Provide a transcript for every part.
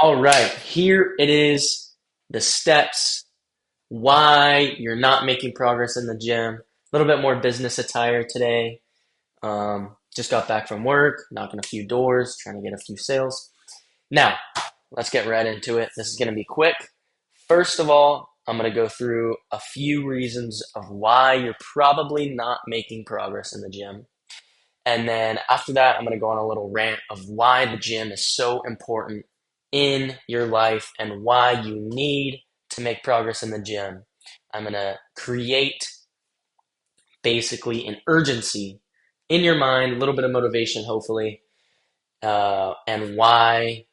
All right, here it is, the steps why you're not making progress in the gym. A little bit more business attire today. Just got back from work, knocking a few doors, trying to get a few sales. Now, let's get right into it. This is going to be quick. First of all, I'm going to go through a few reasons of why you're probably not making progress in the gym. And then after that, I'm going to go on a little rant of why the gym is so important in your life and why you need to make progress in the gym. I'm going to create basically an urgency in your mind, a little bit of motivation, hopefully, and why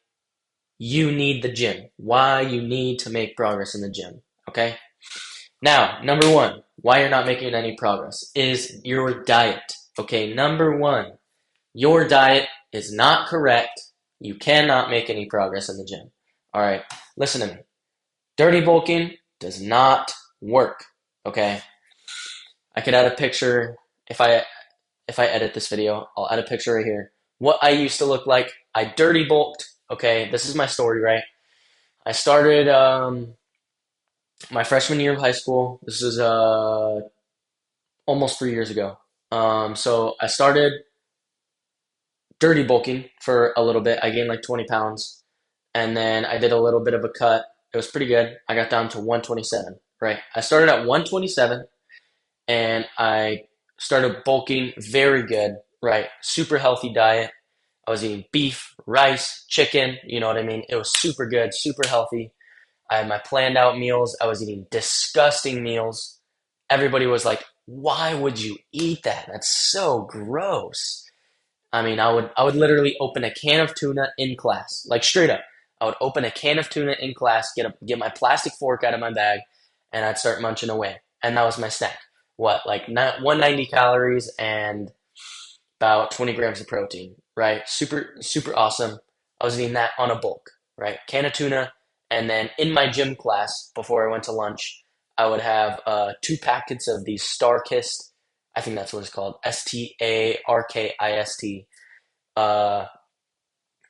you need the gym, why you need to make progress in the gym. Okay. Now, number one, why you're not making any progress is your diet. Okay. Number one, your diet is not correct. You cannot make any progress in the gym. All right, listen to me. Dirty bulking does not work. Okay, I could add a picture if I edit this video. I'll add a picture right here. What I used to look like. I dirty bulked. Okay, this is my story, right? I started my freshman year of high school. This is almost 3 years ago. So I started dirty bulking for a little bit. I gained like 20 pounds. And then I did a little bit of a cut. It was pretty good. I got down to 127, right? I started at 127 and I started bulking very good, right? Super healthy diet. I was eating beef, rice, chicken, you know what I mean? It was super good, super healthy. I had my planned out meals. I was eating disgusting meals. Everybody was like, "Why would you eat that? That's so gross." I mean, I would literally open a can of tuna in class, like straight up. I would open a can of tuna in class, get my plastic fork out of my bag, and I'd start munching away. And that was my snack. What, like 190 calories and about 20 grams of protein, right? Super, super awesome. I was eating that on a bulk, right? Can of tuna. And then in my gym class, before I went to lunch, I would have two packets of these Starkist. I think that's what it's called, Starkist. Uh,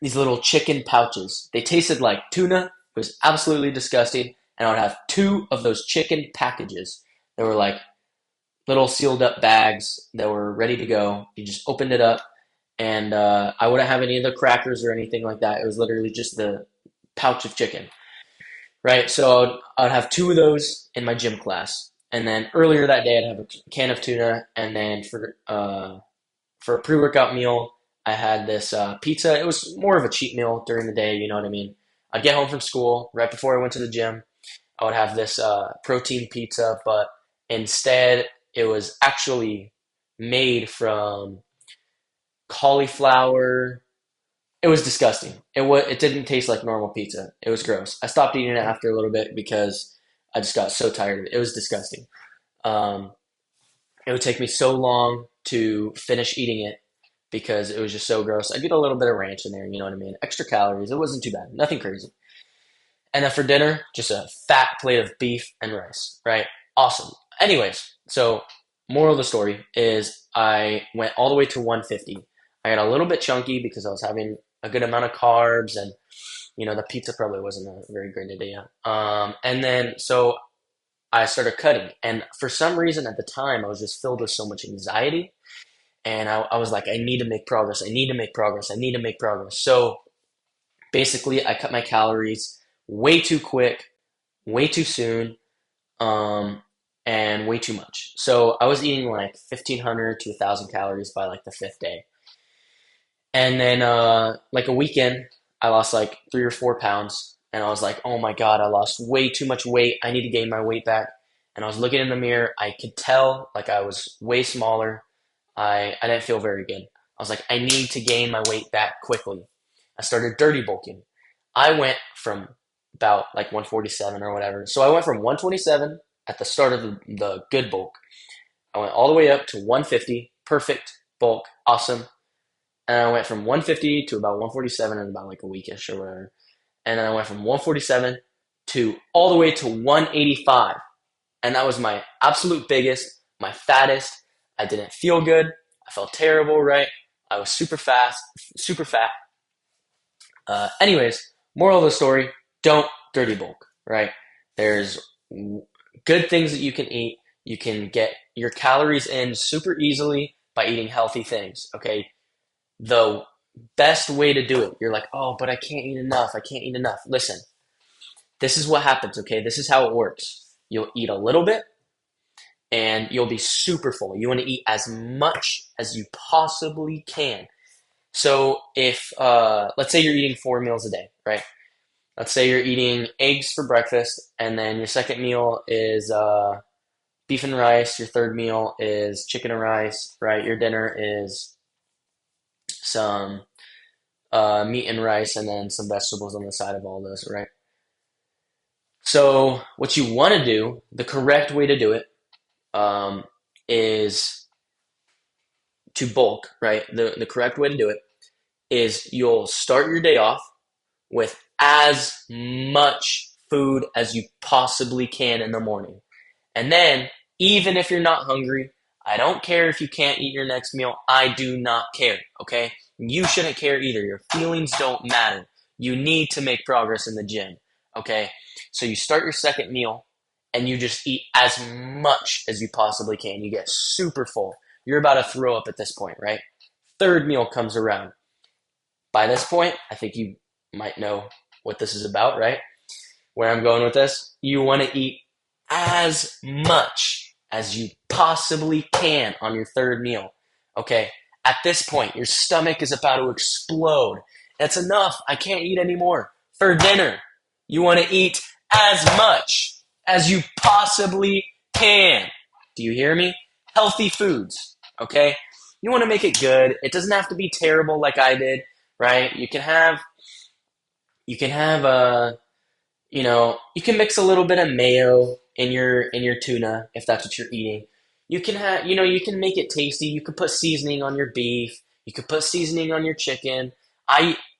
these little chicken pouches. They tasted like tuna. It was absolutely disgusting. And I would have two of those chicken packages. They were like little sealed up bags that were ready to go. You just opened it up, and I wouldn't have any of the crackers or anything like that. It was literally just the pouch of chicken, right? So I'd have two of those in my gym class. And then earlier that day, I'd have a can of tuna. And then for a pre-workout meal, I had this pizza. It was more of a cheat meal during the day, you know what I mean? I'd get home from school right before I went to the gym. I would have this protein pizza, but instead it was actually made from cauliflower. It was disgusting. It didn't taste like normal pizza. It was gross. I stopped eating it after a little bit because I just got so tired of it. It was disgusting. Um, it would take me so long to finish eating it because it was just so gross. I get a little bit of ranch in there, you know what I mean? Extra calories. It wasn't too bad. Nothing crazy. And then for dinner, just a fat plate of beef and rice, right? Awesome. Anyways, so moral of the story is I went all the way to 150. I got a little bit chunky because I was having a good amount of carbs and the pizza probably wasn't a very great idea. And then so I started cutting, and for some reason at the time I was just filled with so much anxiety, and I was like, I need to make progress. I need to make progress. I need to make progress. So basically, I cut my calories way too quick, way too soon, um, and way too much. So I was eating like 1,500 to 1,000 calories by like the fifth day. And then like a weekend, I lost like 3 or 4 pounds. And I was like, oh my God, I lost way too much weight. I need to gain my weight back. And I was looking in the mirror. I could tell like I was way smaller. I didn't feel very good. I was like, I need to gain my weight back quickly. I started dirty bulking. I went from about like 147 or whatever. So I went from 127 at the start of the good bulk. I went all the way up to 150, perfect bulk, awesome. And I went from 150 to about 147 in about like a weekish or whatever. And then I went from 147 to all the way to 185. And that was my absolute biggest, my fattest. I didn't feel good. I felt terrible, right? I was super fast, super fat. Anyways, Moral of the story, don't dirty bulk, right? There's good things that you can eat. You can get your calories in super easily by eating healthy things, okay? The best way to do it, you're like, oh, but I can't eat enough. I can't eat enough. Listen, this is what happens, okay? This is how it works. You'll eat a little bit and you'll be super full. You want to eat as much as you possibly can. So if, let's say you're eating 4 meals a day, right? Let's say you're eating eggs for breakfast, and then your second meal is beef and rice. Your third meal is chicken and rice, right? Your dinner is some meat and rice, and then some vegetables on the side of all those, right? So what you want to do, the correct way to do it, is to bulk, right? The correct way to do it is you'll start your day off with as much food as you possibly can in the morning. And then, even if you're not hungry, I don't care if you can't eat your next meal. I do not care, okay? You shouldn't care either. Your feelings don't matter. You need to make progress in the gym, okay? So you start your second meal and you just eat as much as you possibly can. You get super full. You're about to throw up at this point, right? Third meal comes around. By this point, I think you might know what this is about, right? Where I'm going with this. You want to eat as much as you possibly can on your third meal. Okay, at this point, your stomach is about to explode. That's enough. I can't eat anymore. For dinner, you want to eat as much as you possibly can. Do you hear me? Healthy foods, okay? You want to make it good. It doesn't have to be terrible like I did, right? You can have you can mix a little bit of mayo in your tuna if that's what you're eating. You can have, you can make it tasty. You could put seasoning on your beef. You could put seasoning on your chicken.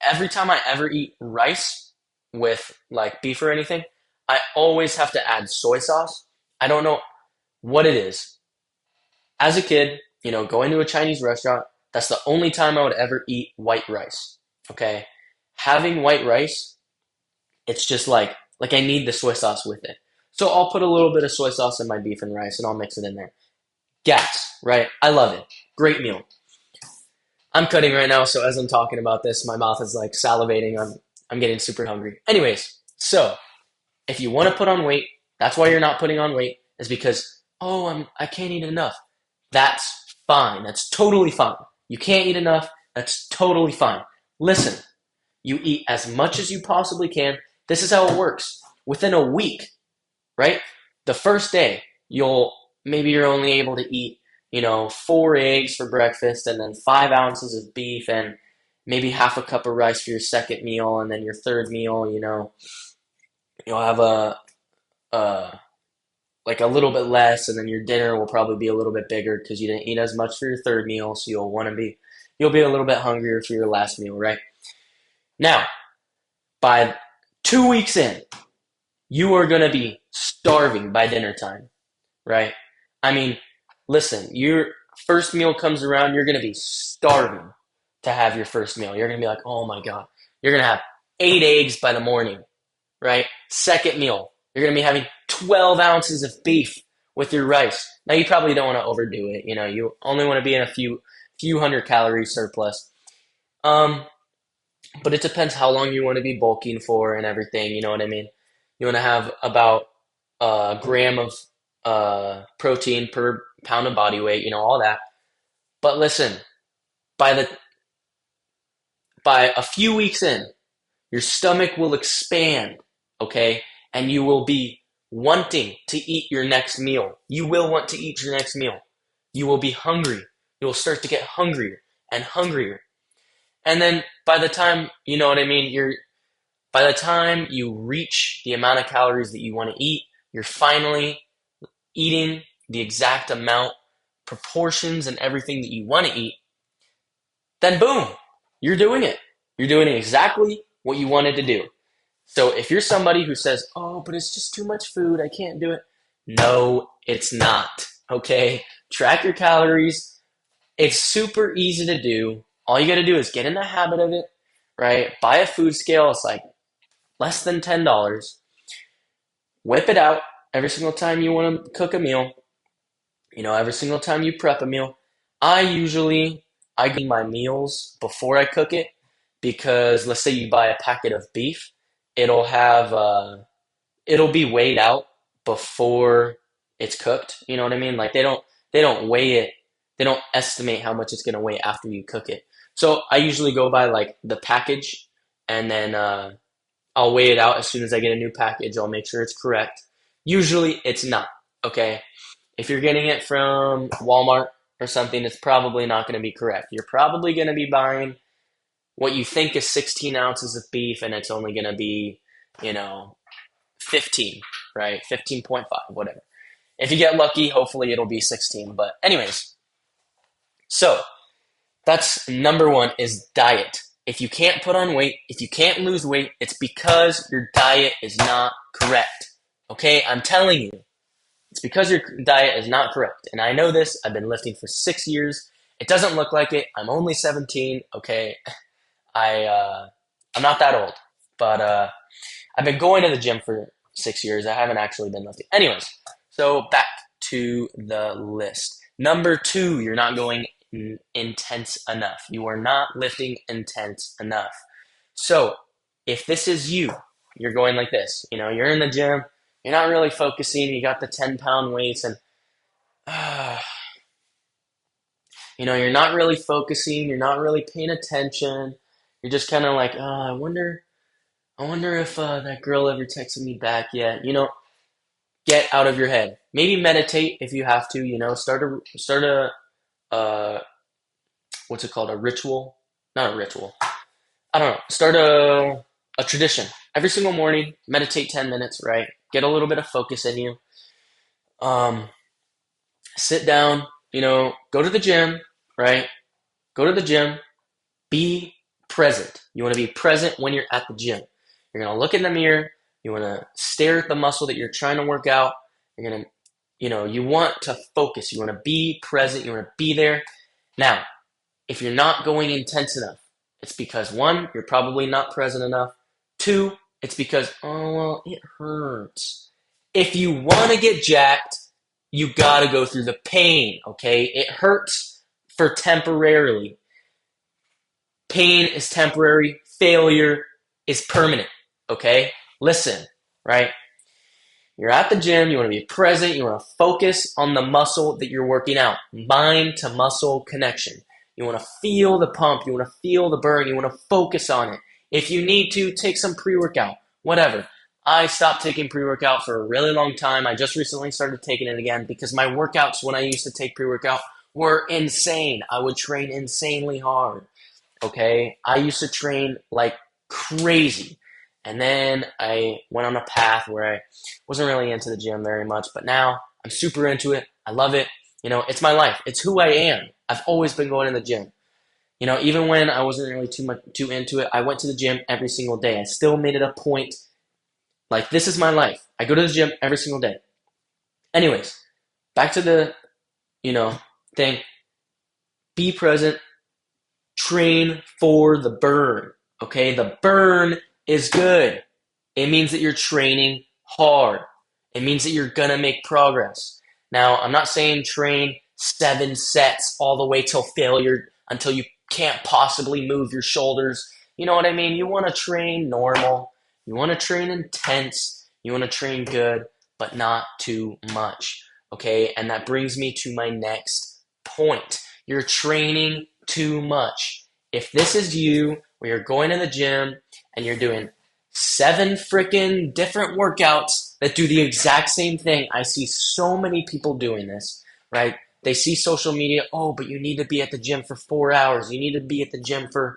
Every time I ever eat rice with like beef or anything, I always have to add soy sauce. I don't know what it is. As a kid, going to a Chinese restaurant, that's the only time I would ever eat white rice. Okay? Having white rice, it's just like I need the soy sauce with it. So I'll put a little bit of soy sauce in my beef and rice and I'll mix it in there. Gas, right? I love it. Great meal. I'm cutting right now, so as I'm talking about this, my mouth is like salivating. I'm getting super hungry. Anyways, so if you want to put on weight, that's why you're not putting on weight, is because, oh, I can't eat enough. That's fine. That's totally fine. You can't eat enough. That's totally fine. Listen, you eat as much as you possibly can. This is how it works. Within a week, right? The first day, you're only able to eat, 4 eggs for breakfast and then 5 ounces of beef and maybe half a cup of rice for your second meal, and then your third meal, you'll have like a little bit less, and then your dinner will probably be a little bit bigger because you didn't eat as much for your third meal, so you'll be a little bit hungrier for your last meal, right? Now, by 2 weeks in, you are going to be starving by dinner time, right? I mean, listen, your first meal comes around, you're going to be starving to have your first meal. You're going to be like, oh my God, you're going to have 8 eggs by the morning, right? Second meal, you're going to be having 12 ounces of beef with your rice. Now, you probably don't want to overdo it. You only want to be in a few hundred calorie surplus. But it depends how long you want to be bulking for and everything. You know what I mean? You want to have about a gram of protein per pound of body weight, all that. But listen, by a few weeks in, your stomach will expand, okay? And you will be wanting to eat your next meal. You will want to eat your next meal. You will be hungry. You will start to get hungrier and hungrier. And then by the time, by the time you reach the amount of calories that you want to eat, you're finally eating the exact amount, proportions, and everything that you want to eat, then boom, you're doing it. You're doing exactly what you wanted to do. So if you're somebody who says, oh, but it's just too much food, I can't do it. No, it's not, okay? Track your calories. It's super easy to do. All you got to do is get in the habit of it, right? Buy a food scale. It's like less than $10. Whip it out every single time you want to cook a meal. Every single time you prep a meal. I get my meals before I cook it because let's say you buy a packet of beef, it'll have it'll be weighed out before it's cooked. You know what I mean? Like they don't weigh it. They don't estimate how much it's gonna weigh after you cook it. So I usually go by like the package, and then I'll weigh it out as soon as I get a new package. I'll make sure it's correct. Usually it's not. Okay, if you're getting it from Walmart or something, it's probably not going to be correct. You're probably going to be buying what you think is 16 ounces of beef, and it's only going to be, you know, 15, right? 15.5, whatever. If you get lucky, hopefully it'll be 16. But anyways, so that's number one is diet. If you can't put on weight, if you can't lose weight, it's because your diet is not correct. Okay, I'm telling you, it's because your diet is not correct. And I know this. I've been lifting for 6 years. It doesn't look like it. I'm only 17. Okay, I'm not that old, but I've been going to the gym for 6 years. I haven't actually been lifting. Anyways, so back to the list. Number two, you're not going intense enough. You are not lifting intense enough. So if this is you, you're going like this. You're in the gym. You're not really focusing. You got the 10-pound weights, and you're not really focusing. You're not really paying attention. You're just kind of like, oh, I wonder if that girl ever texted me back yet. Get out of your head. Maybe meditate if you have to. Start a what's it called? A ritual? Not a ritual. I don't know. Start a tradition. Every single morning, meditate 10 minutes, right? Get a little bit of focus in you. Sit down, go to the gym, right? Go to the gym, be present. You want to be present when you're at the gym. You're going to look in the mirror. You want to stare at the muscle that you're trying to work out. You're going to, you want to focus. You want to be present. You want to be there. Now, if you're not going intense enough, it's because one, you're probably not present enough. Two, it's because, oh, well, it hurts. If you want to get jacked, you got to go through the pain, okay? It hurts for temporarily. Pain is temporary. Failure is permanent, okay? Listen, right? You're at the gym. You want to be present. You want to focus on the muscle that you're working out. Mind to muscle connection. You want to feel the pump. You want to feel the burn. You want to focus on it. If you need to, take some pre-workout, whatever. I stopped taking pre-workout for a really long time. I just recently started taking it again because my workouts when I used to take pre-workout were insane. I would train insanely hard, okay? I used to train like crazy. And then I went on a path where I wasn't really into the gym very much, but now I'm super into it. I love it. It's my life. It's who I am. I've always been going to the gym. Even when I wasn't really too into it, I went to the gym every single day. I still made it a point. Like, this is my life. I go to the gym every single day. Anyways, back to the, thing. Be present. Train for the burn. Okay? The burn is good. It means that you're training hard. It means that you're gonna make progress. Now, I'm not saying train 7 sets all the way till failure until you can't possibly move your shoulders. You know what I mean? You want to train normal. You want to train intense. You want to train good, but not too much. Okay? And that brings me to my next point. You're training too much. If this is you, where you're going to the gym and you're doing 7 freaking different workouts that do the exact same thing. I see so many people doing this, right? They see social media, oh, but you need to be at the gym for 4 hours. You need to be at the gym for,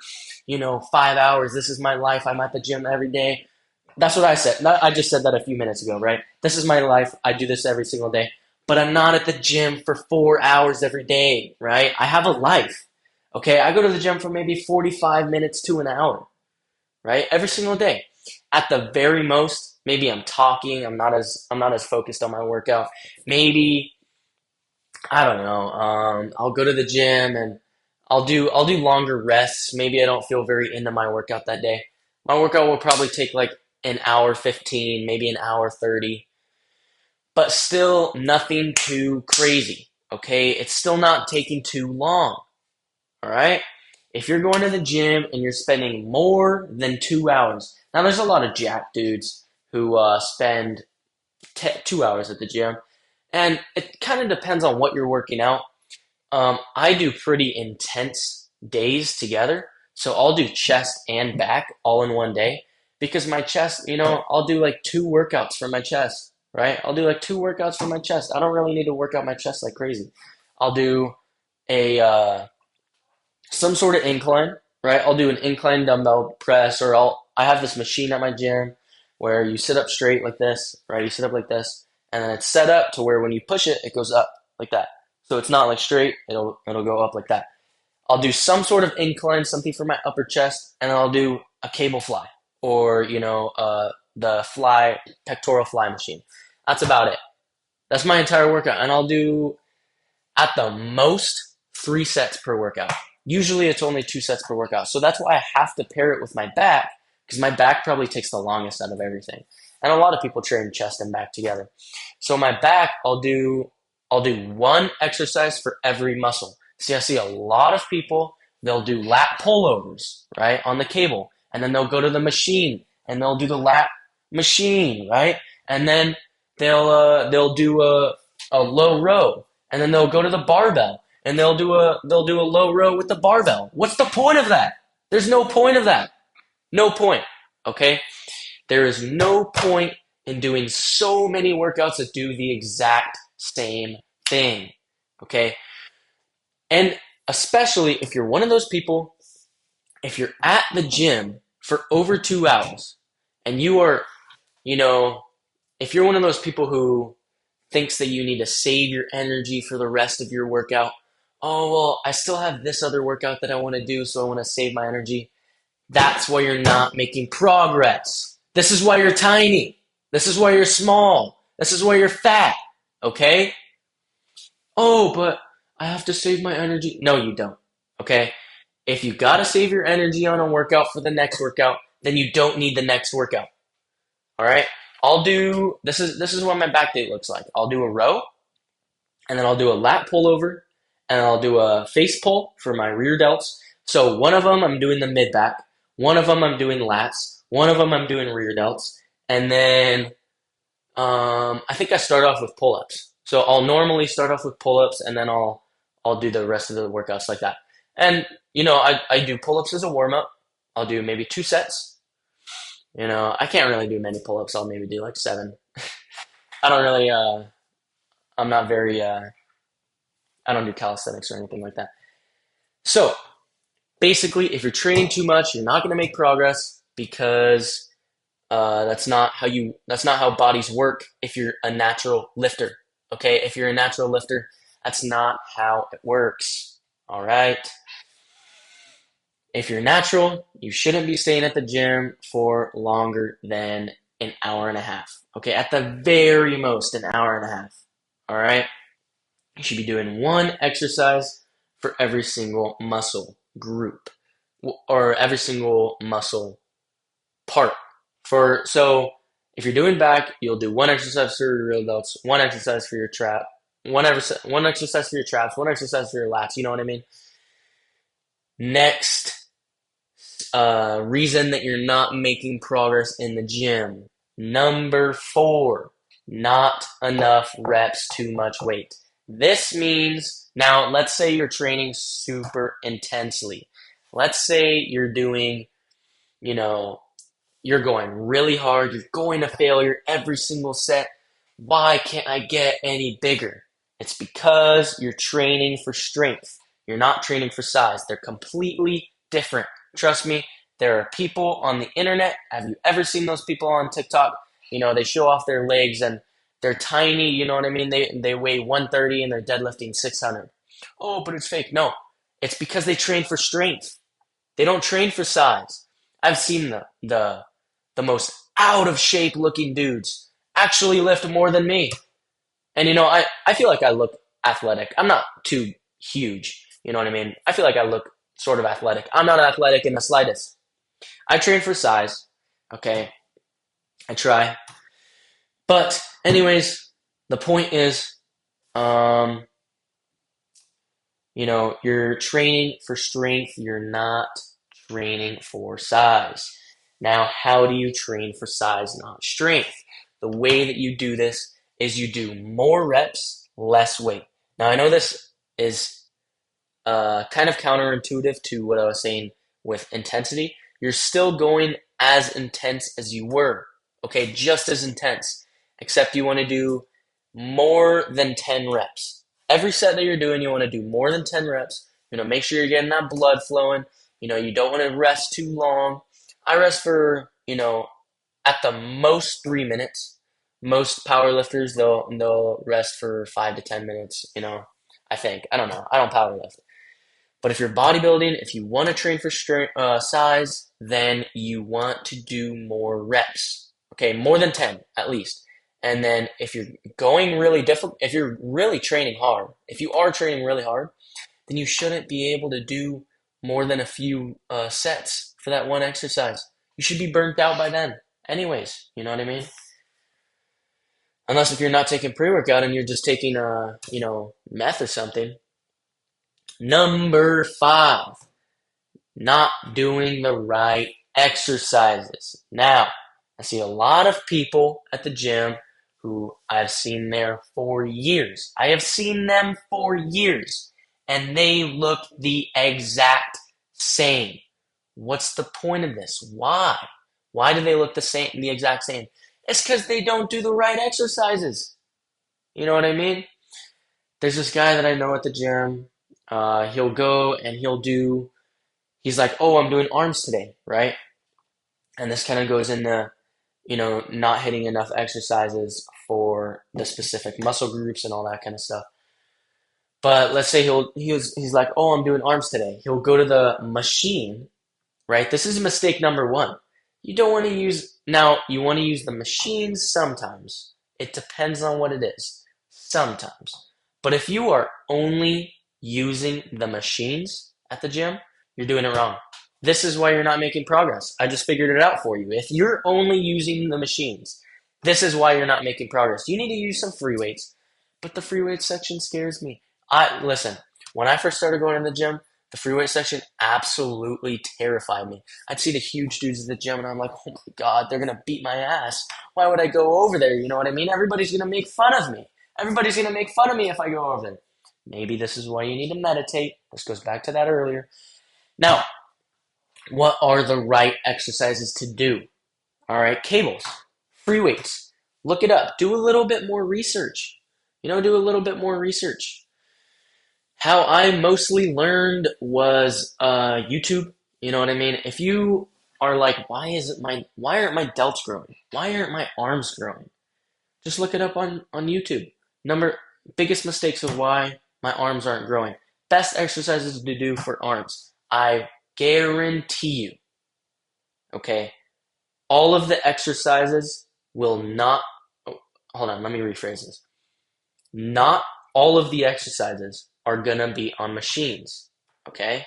5 hours. This is my life. I'm at the gym every day. That's what I said. I just said that a few minutes ago, right? This is my life. I do this every single day. But I'm not at the gym for 4 hours every day, right? I have a life, okay? I go to the gym for maybe 45 minutes to an hour, right? Every single day. At the very most, maybe I'm talking. I'm not as focused on my workout. Maybe I don't know. I'll go to the gym and I'll do longer rests. Maybe I don't feel very into my workout that day. My workout will probably take like an hour 15, maybe an hour 30, but still nothing too crazy. Okay, it's still not taking too long. All right. If you're going to the gym and you're spending more than 2 hours, now there's a lot of jack dudes who spend 2 hours at the gym, and it kind of depends on what you're working out. I do pretty intense days together, so I'll do chest and back all in one day because my chest, I'll do like 2 workouts for my chest, right? I'll do like 2 workouts for my chest. I don't really need to work out my chest like crazy. I'll do a some sort of incline, right? I'll do an incline dumbbell press, or I have this machine at my gym where you sit up straight like this, right? You sit up like this, and then it's set up to where when you push it, it goes up like that. So it's not like straight; it'll go up like that. I'll do some sort of incline, something for my upper chest, and then I'll do a cable fly, or the fly pectoral fly machine. That's about it. That's my entire workout, and I'll do at the most 3 sets per workout. Usually it's only 2 sets per workout. So that's why I have to pair it with my back, because my back probably takes the longest out of everything. And a lot of people train chest and back together. So my back, I'll do one exercise for every muscle. See, I see a lot of people, they'll do lat pullovers, right, on the cable. And then they'll go to the machine and they'll do the lat machine, right? And then they'll do a low row. And then they'll go to the barbell and they'll do a low row with the barbell. What's the point of that? There's no point of that. No point. Okay? There is no point in doing so many workouts that do the exact same thing. Okay? And especially if you're one of those people, if you're at the gym for over 2 hours and you are, if you're one of those people who thinks that you need to save your energy for the rest of your workout. Oh, well, I still have this other workout that I want to do, so I want to save my energy. That's why you're not making progress. This is why you're tiny. This is why you're small. This is why you're fat. Okay? Oh, but I have to save my energy. No, you don't. Okay? If you got to save your energy on a workout for the next workout, then you don't need the next workout. All right? This is what my back day looks like. I'll do a row, and then I'll do a lat pullover, and I'll do a face pull for my rear delts. So one of them I'm doing the mid back, one of them I'm doing lats, one of them I'm doing rear delts, and then I think I start off with pull-ups. So I'll normally start off with pull-ups, and then I'll do the rest of the workouts like that. And I do pull-ups as a warm-up. I'll do maybe 2 sets. I can't really do many pull-ups. I'll maybe do like 7. I don't really, I'm not very, I don't do calisthenics or anything like that. So basically, if you're training too much, you're not going to make progress because that's not how bodies work if you're a natural lifter. Okay? If you're a natural lifter, that's not how it works. All right? If you're natural, you shouldn't be staying at the gym for longer than an hour and a half. Okay, at the very most, an hour and a half. All right, you should be doing one exercise for every single muscle group or every single muscle part. So if you're doing back, you'll do one exercise for your rear delts, one exercise for your trap, one exercise for your traps, one exercise for your lats. You know what I mean? Next. Reason that you're not making progress in the gym. Number 4, not enough reps, too much weight. This means, now let's say you're training super intensely. Let's say you're doing, you're going really hard, you're going to failure every single set. Why can't I get any bigger? It's because you're training for strength. You're not training for size. They're completely different. Trust me, there are people on the internet. Have you ever seen those people on TikTok? They show off their legs and they're tiny, you know what I mean? They weigh 130 and they're deadlifting 600. Oh, but it's fake. No, it's because they train for strength. They don't train for size. I've seen the most out of shape looking dudes actually lift more than me. And I feel like I look athletic. I'm not too huge. You know what I mean? I feel like I look sort of athletic. I'm not athletic in the slightest. I train for size, okay? I try. But anyways, the point is, um, you're training for strength. You're not training for size. Now, how do you train for size, not strength? The way that you do this is you do more reps, less weight. Now, I know this is kind of counterintuitive to what I was saying with intensity. You're still going as intense as you were, okay? Just as intense, except you want to do more than 10 reps. Every set that you're doing, you want to do more than 10 reps. Make sure you're getting that blood flowing. You don't want to rest too long. I rest for, at the most 3 minutes. Most power lifters, they'll rest for 5 to 10 minutes, I think. I don't know. I don't power lift. But if you're bodybuilding, if you want to train for size, then you want to do more reps. Okay, more than 10 at least. And then if you're going really difficult, if you're really training hard, if you are training really hard, then you shouldn't be able to do more than a few sets for that one exercise. You should be burnt out by then. Anyways, you know what I mean? Unless if you're not taking pre-workout and you're just taking, meth or something. Number 5, not doing the right exercises. Now, I see a lot of people at the gym who I've seen there for years. I have seen them for years, and they look the exact same. What's the point of this? Why? Why do they look the exact same? It's because they don't do the right exercises. You know what I mean? There's this guy that I know at the gym. He'll go and he's like, oh, I'm doing arms today, right? And this kind of goes into, not hitting enough exercises for the specific muscle groups and all that kind of stuff. But let's say he's like, oh, I'm doing arms today. He'll go to the machine, right? This is mistake number 1. You don't want to you want to use the machines sometimes. It depends on what it is. Sometimes. But if you are only using the machines at the gym, you're doing it wrong. This is why you're not making progress. I just figured it out for you. If you're only using the machines, this is why you're not making progress. You need to use some free weights, but the free weights section scares me. Listen, when I first started going to the gym, the free weight section absolutely terrified me. I'd see the huge dudes at the gym, and I'm like, oh my God, they're going to beat my ass. Why would I go over there? You know what I mean? Everybody's going to make fun of me. Everybody's going to make fun of me if I go over there. Maybe this is why you need to meditate. This goes back to that earlier. Now, what are the right exercises to do? All right, cables, free weights. Look it up. Do a little bit more research. Do a little bit more research. How I mostly learned was YouTube. You know what I mean? If you are like, why aren't my delts growing? Why aren't my arms growing? Just look it up on YouTube. Biggest mistakes of why my arms aren't growing. Best exercises to do for arms. I guarantee you, okay, all of the exercises will not, hold on, let me rephrase this. Not all of the exercises are going to be on machines, okay?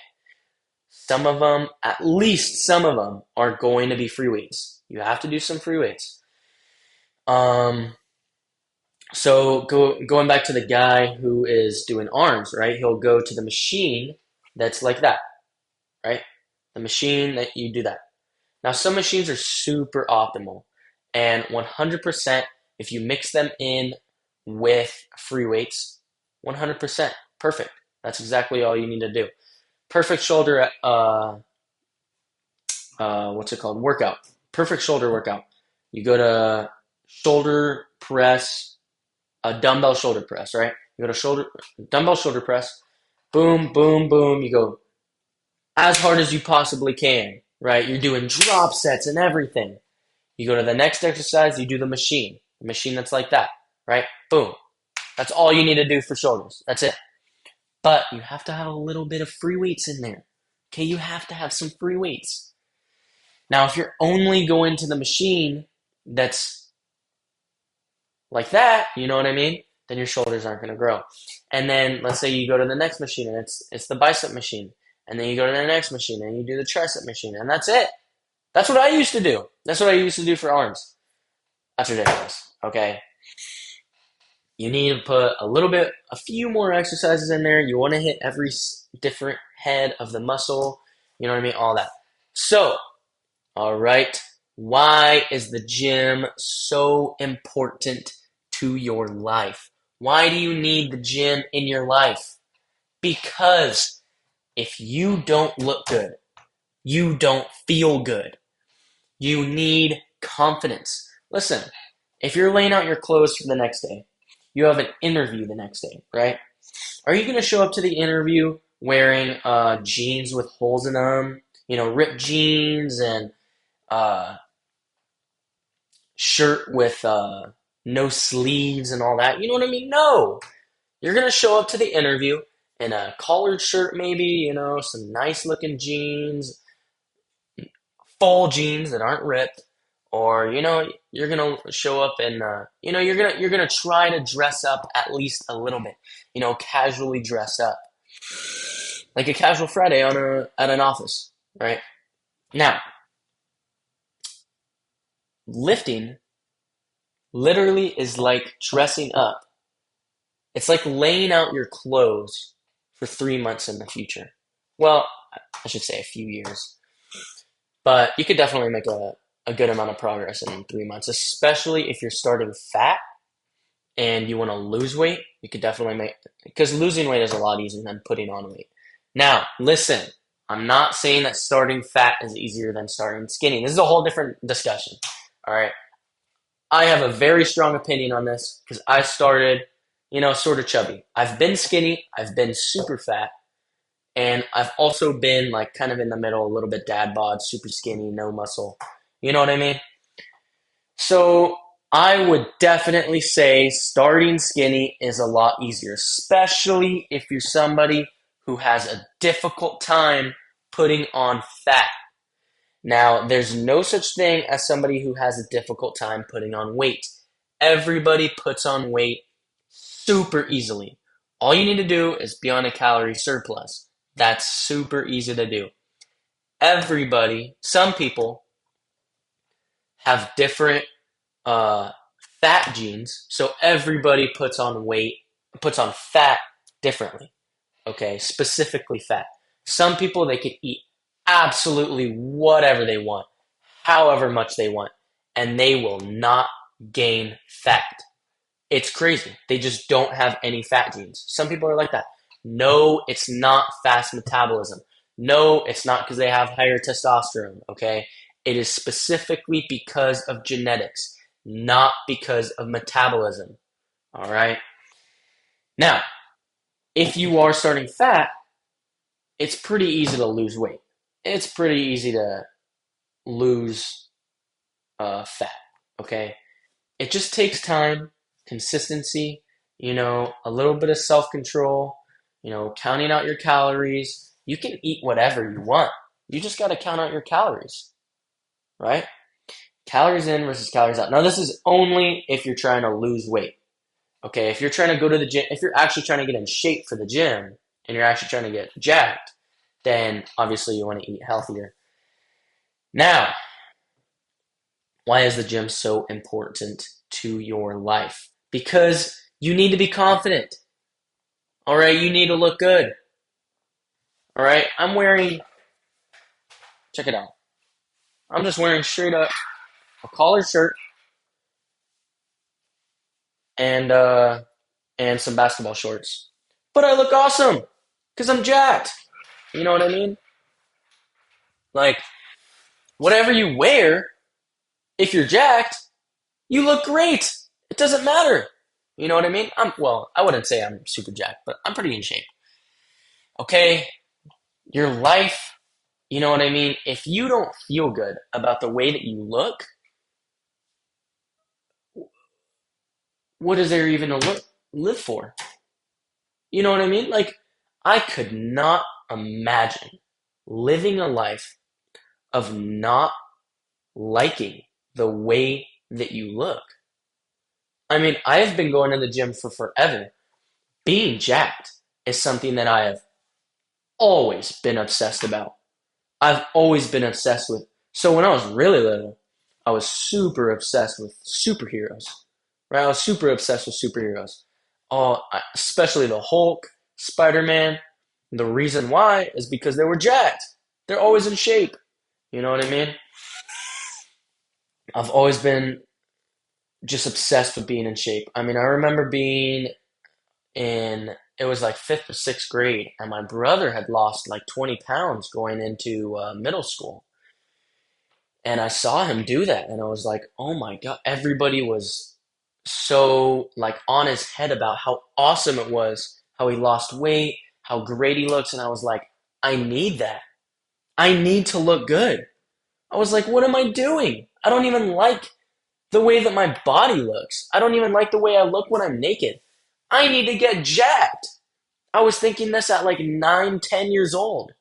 Some of them, at least some of them, are going to be free weights. You have to do some free weights. So going back to the guy who is doing arms, right? He'll go to the machine that's like that, right? The machine that you do that. Now, some machines are super optimal, and 100%, if you mix them in with free weights, 100%, perfect. That's exactly all you need to do. Perfect shoulder, what's it called? Workout. Perfect shoulder workout. You go to shoulder press, a dumbbell shoulder press, right? You go to dumbbell shoulder press, boom, boom, boom. You go as hard as you possibly can, right? You're doing drop sets and everything. You go to the next exercise, you do the machine that's like that, right? Boom. That's all you need to do for shoulders. That's it. But you have to have a little bit of free weights in there. Okay, you have to have some free weights. Now, if you're only going to the machine that's like that, you know what I mean? Then your shoulders aren't going to grow. And then let's say you go to the next machine and it's the bicep machine. And then you go to the next machine and you do the tricep machine. And that's it. That's what I used to do. That's what I used to do for arms. That's ridiculous. Okay. You need to put a few more exercises in there. You want to hit every different head of the muscle. You know what I mean? All that. So, all right. Why is the gym so important to your life? Why do you need the gym in your life? Because if you don't look good, you don't feel good. You need confidence. Listen, if you're laying out your clothes for the next day, you have an interview the next day, right? Are you going to show up to the interview wearing jeans with holes in them, ripped jeans and shirt with no sleeves and all that? You know what I mean? No. You're going to show up to the interview in a collared shirt, maybe, some nice looking jeans, full jeans that aren't ripped, or you're gonna show up and you're gonna try to dress up at least a little bit, casually dress up, like a casual Friday at an office, right? Now, lifting literally is like dressing up. It's like laying out your clothes for 3 months in the future. Well, I should say a few years. But you could definitely make a good amount of progress in 3 months, especially if you're starting fat and you want to lose weight. You could definitely because losing weight is a lot easier than putting on weight. Now, listen, I'm not saying that starting fat is easier than starting skinny. This is a whole different discussion. All right. I have a very strong opinion on this because I started, sort of chubby. I've been skinny, I've been super fat, and I've also been like kind of in the middle, a little bit dad bod, super skinny, no muscle. You know what I mean? So I would definitely say starting skinny is a lot easier, especially if you're somebody who has a difficult time putting on fat. Now, there's no such thing as somebody who has a difficult time putting on weight. Everybody puts on weight super easily. All you need to do is be on a calorie surplus. That's super easy to do. Some people have different fat genes, so everybody puts on fat differently. Okay, specifically fat. Some people, they can eat absolutely whatever they want, however much they want, and they will not gain fat. It's crazy. They just don't have any fat genes. Some people are like that. No, it's not fast metabolism. No, it's not because they have higher testosterone, okay? It is specifically because of genetics, not because of metabolism, all right? Now, if you are starting fat, it's pretty easy to lose weight. It's pretty easy to lose fat, okay? It just takes time, consistency, a little bit of self-control, counting out your calories. You can eat whatever you want. You just got to count out your calories, right? Calories in versus calories out. Now, this is only if you're trying to lose weight, okay? If you're trying to go to the gym, if you're actually trying to get in shape for the gym and you're actually trying to get jacked, then obviously you want to eat healthier. Now, why is the gym so important to your life? Because you need to be confident. All right, you need to look good. All right, check it out. I'm just wearing straight up a collared shirt and some basketball shorts. But I look awesome because I'm jacked. You know what I mean? Like, whatever you wear, if you're jacked, you look great. It doesn't matter. You know what I mean? I wouldn't say I'm super jacked, but I'm pretty in shape. Okay? Your life, you know what I mean? If you don't feel good about the way that you look, what is there even to live for? You know what I mean? Like, I could not imagine living a life of not liking the way that you look. I mean, I have been going to the gym for forever. Being jacked is something that I have always been obsessed about. I've always been obsessed with. So when I was really little, I was super obsessed with superheroes. Right? I was super obsessed with superheroes. Especially the Hulk, Spider-Man. The reason why is because they were jacked. They're always in shape. You know what I mean? I've always been just obsessed with being in shape. I mean, I remember being in, it was like fifth or sixth grade, and my brother had lost like 20 pounds going into middle school. And I saw him do that, and I was like, oh my God, everybody was so like on his head about how awesome it was, how he lost weight, how great he looks. And I was like, I need that. I need to look good. I was like, what am I doing? I don't even like the way that my body looks. I don't even like the way I look when I'm naked. I need to get jacked. I was thinking this at like 9, 10 years old.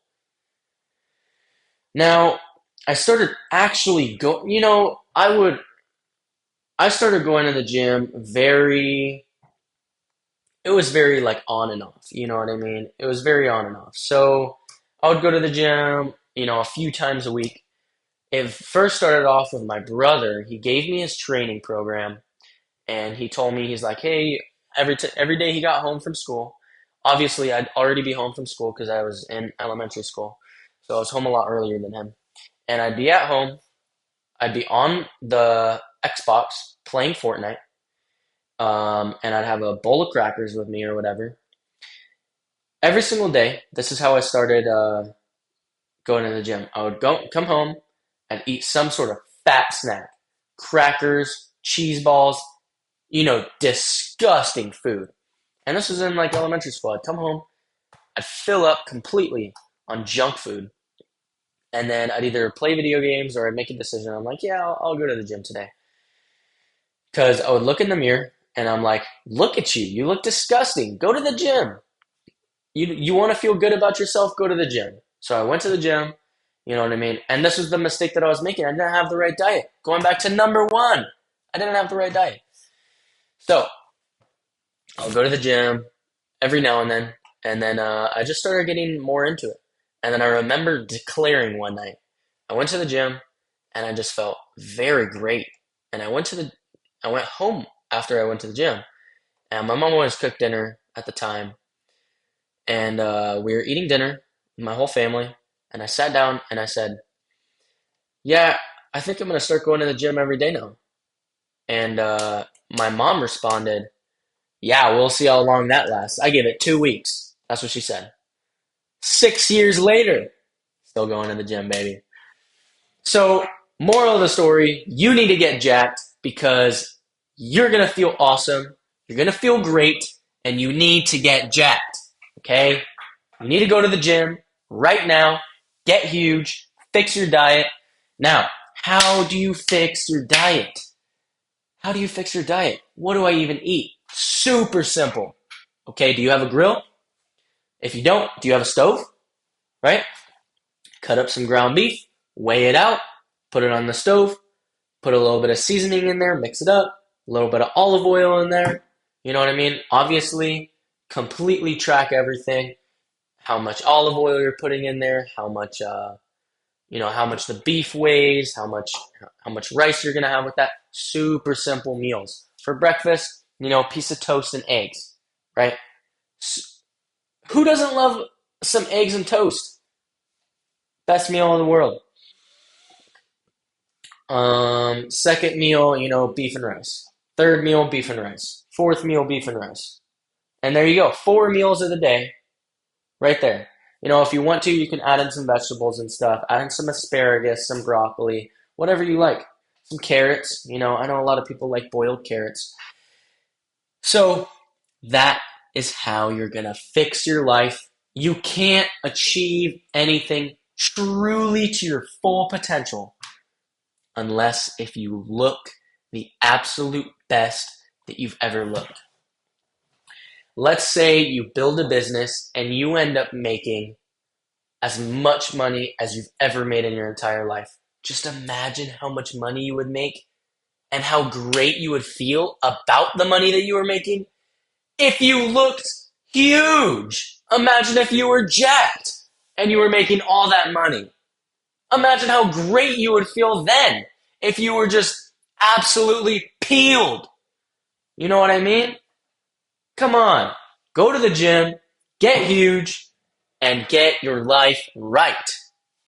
Now, I started actually I started going to the gym it was very like on and off, you know what I mean? It was very on and off. So I would go to the gym, a few times a week. It first started off with my brother. He gave me his training program, and he told me, he's like, hey, every day he got home from school. Obviously, I'd already be home from school because I was in elementary school. So I was home a lot earlier than him. And I'd be at home. I'd be on the Xbox playing Fortnite. And I'd have a bowl of crackers with me or whatever. Every single day, this is how I started going to the gym. I would come home and eat some sort of fat snack. Crackers, cheese balls, disgusting food. And this was in like elementary school. I'd come home, I'd fill up completely on junk food. And then I'd either play video games or I'd make a decision. I'm like, yeah, I'll go to the gym today. Because I would look in the mirror and I'm like, look at you. You look disgusting. Go to the gym. You want to feel good about yourself? Go to the gym. So I went to the gym. You know what I mean? And this was the mistake that I was making. I didn't have the right diet. Going back to number one, I didn't have the right diet. So I'll go to the gym every now and then. And then I just started getting more into it. And then I remember declaring one night, I went to the gym and I just felt very great. And I went home after I went to the gym. And my mom always cooked dinner at the time. And we were eating dinner, my whole family. And I sat down and I said, yeah, I think I'm going to start going to the gym every day now. And my mom responded, yeah, we'll see how long that lasts. I gave it 2 weeks. That's what she said. 6 years later, still going to the gym, baby. So, moral of the story, you need to get jacked because you're going to feel awesome. You're going to feel great, and you need to get jacked. Okay? You need to go to the gym right now, get huge, fix your diet. Now, how do you fix your diet? How do you fix your diet? What do I even eat? Super simple. Okay, do you have a grill? If you don't, do you have a stove? Right? Cut up some ground beef, weigh it out, put it on the stove, put a little bit of seasoning in there, mix it up, a little bit of olive oil in there. You know what I mean? Obviously, completely track everything. How much olive oil you're putting in there, how much how much the beef weighs, how much rice you're gonna have with that. Super simple meals. For breakfast, piece of toast and eggs, right? Who doesn't love some eggs and toast? Best meal in the world. Second meal, beef and rice. Third meal, beef and rice. Fourth meal, beef and rice. And there you go. 4 meals of the day, right there. If you want to, you can add in some vegetables and stuff. Add in some asparagus, some broccoli, whatever you like. Some carrots. I know a lot of people like boiled carrots. So that is how you're going to fix your life. You can't achieve anything truly to your full potential unless if you look the absolute best that you've ever looked. Let's say you build a business and you end up making as much money as you've ever made in your entire life. Just imagine how much money you would make and how great you would feel about the money that you were making if you looked huge. Imagine if you were jacked and you were making all that money. Imagine how great you would feel then if you were just absolutely peeled. You know what I mean? Come on. Go to the gym, get huge, and get your life right.